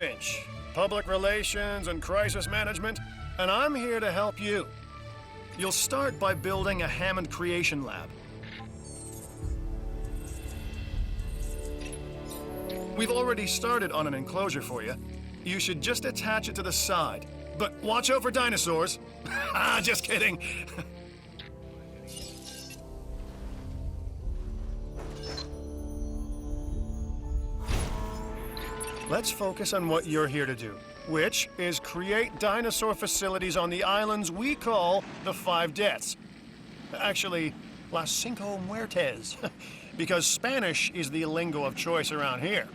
Finch, Public Relations and Crisis Management, and I'm here to help you. You'll start by building a Hammond Creation Lab. We've already started on an enclosure for you. You should just attach it to the side. But watch out for dinosaurs. Just kidding. Let's focus on what you're here to do, which is create dinosaur facilities on the islands we call the Five Deaths. Actually, Las Cinco Muertes, because Spanish is the lingo of choice around here.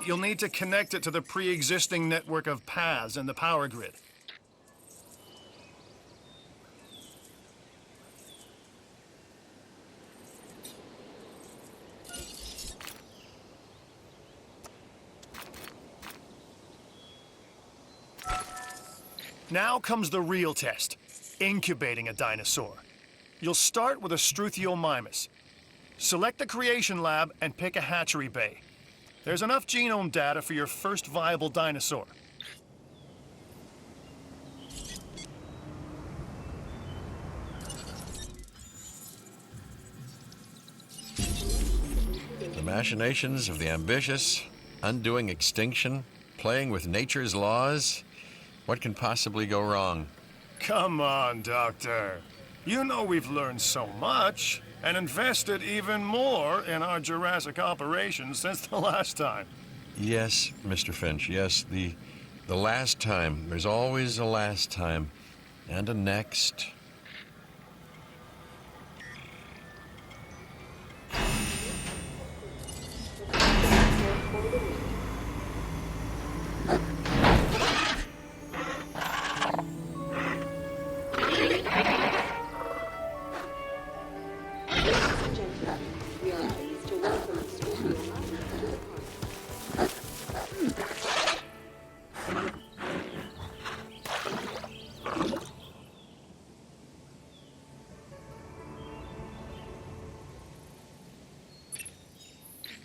You'll need to connect it to the pre-existing network of paths in the power grid. Now comes the real test, incubating a dinosaur. You'll start with a Struthiomimus. Select the creation lab and pick a hatchery bay. There's enough genome data for your first viable dinosaur. The machinations of the ambitious, undoing extinction, playing with nature's laws. What can possibly go wrong? Come on, Doctor. You know we've learned so much and invested even more in our Jurassic operations since the last time. Yes, Mr. Finch, yes, the last time. There's always a last time. And a next.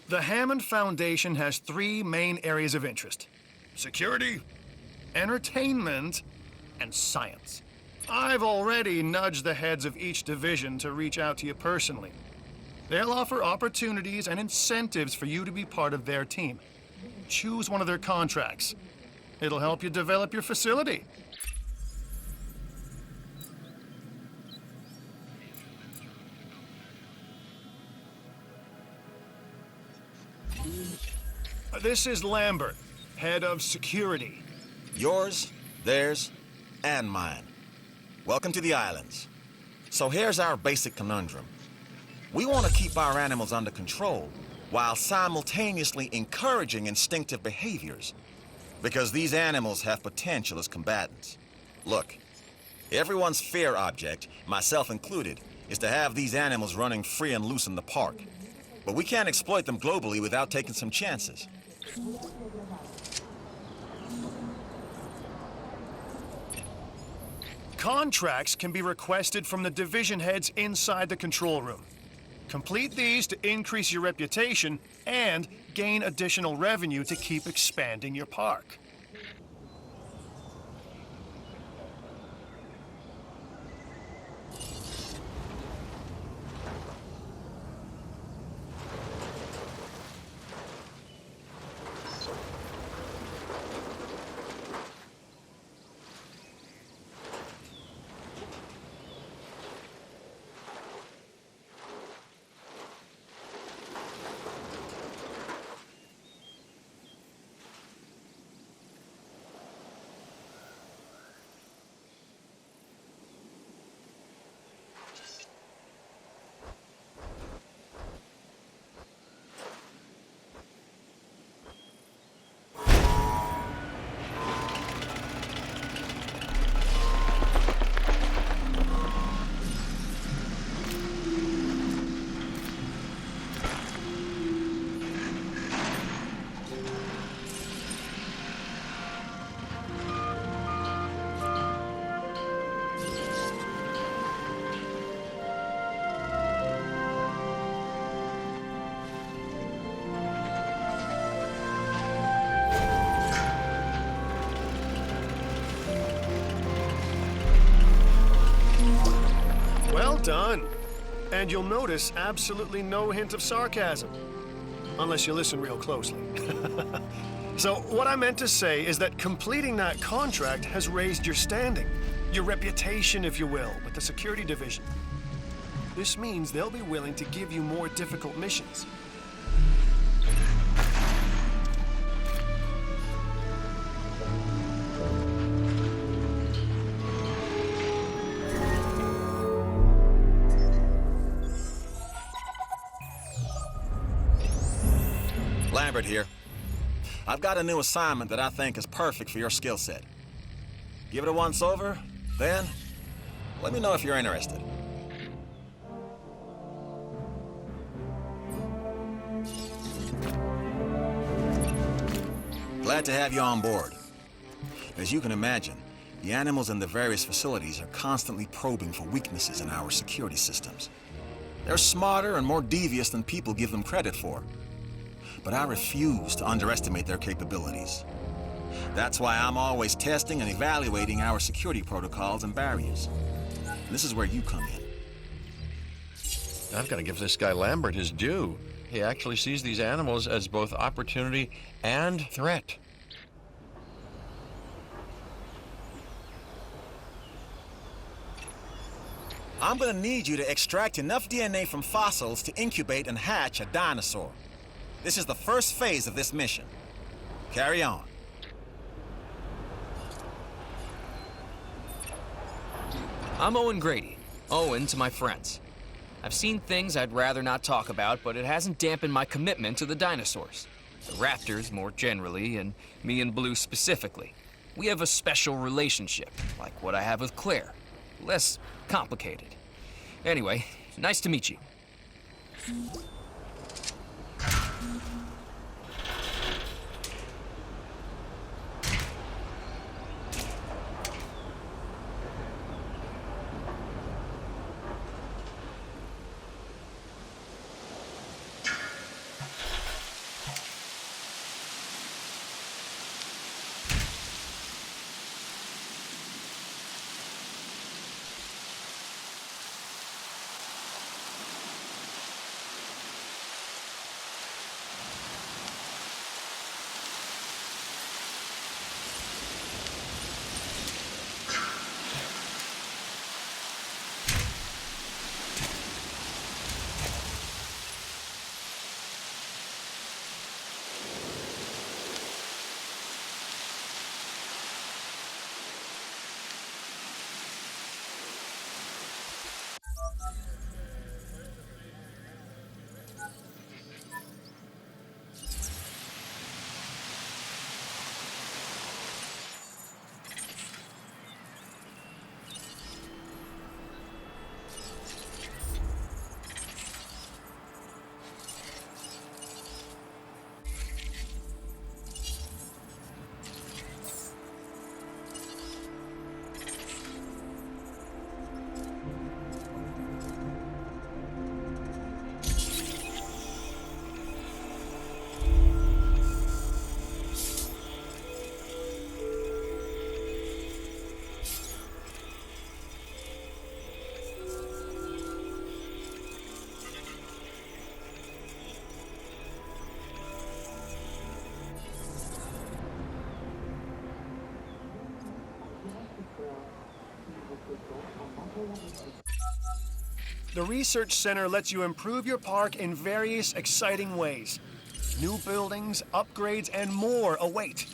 The Hammond Foundation has three main areas of interest: security, entertainment, and science. I've already nudged the heads of each division to reach out to you personally. They'll offer opportunities and incentives for you to be part of their team. Choose one of their contracts. It'll help you develop your facility. This is Lambert, head of security. Yours, theirs, and mine. Welcome to the islands. So here's our basic conundrum. We want to keep our animals under control while simultaneously encouraging instinctive behaviors, because these animals have potential as combatants. Look, everyone's fear object, myself included, is to have these animals running free and loose in the park. But we can't exploit them globally without taking some chances. Contracts can be requested from the division heads inside the control room. Complete these to increase your reputation and gain additional revenue to keep expanding your park. And you'll notice absolutely no hint of sarcasm, unless you listen real closely. So what I meant to say is that completing that contract has raised your standing, your reputation, if you will, with the security division. This means they'll be willing to give you more difficult missions. Lambert here. I've got a new assignment that I think is perfect for your skill set. Give it a once over, then let me know if you're interested. Glad to have you on board. As you can imagine, the animals in the various facilities are constantly probing for weaknesses in our security systems. They're smarter and more devious than people give them credit for. But I refuse to underestimate their capabilities. That's why I'm always testing and evaluating our security protocols and barriers. This is where you come in. I've got to give this guy Lambert his due. He actually sees these animals as both opportunity and threat. I'm gonna need you to extract enough DNA from fossils to incubate and hatch a dinosaur. This is the first phase of this mission. Carry on. I'm Owen Grady. Owen to my friends. I've seen things I'd rather not talk about, but it hasn't dampened my commitment to the dinosaurs. The raptors more generally, and me and Blue specifically. We have a special relationship, like what I have with Claire. Less complicated. Anyway, nice to meet you. The Research Center lets you improve your park in various exciting ways. New buildings, upgrades, and more await.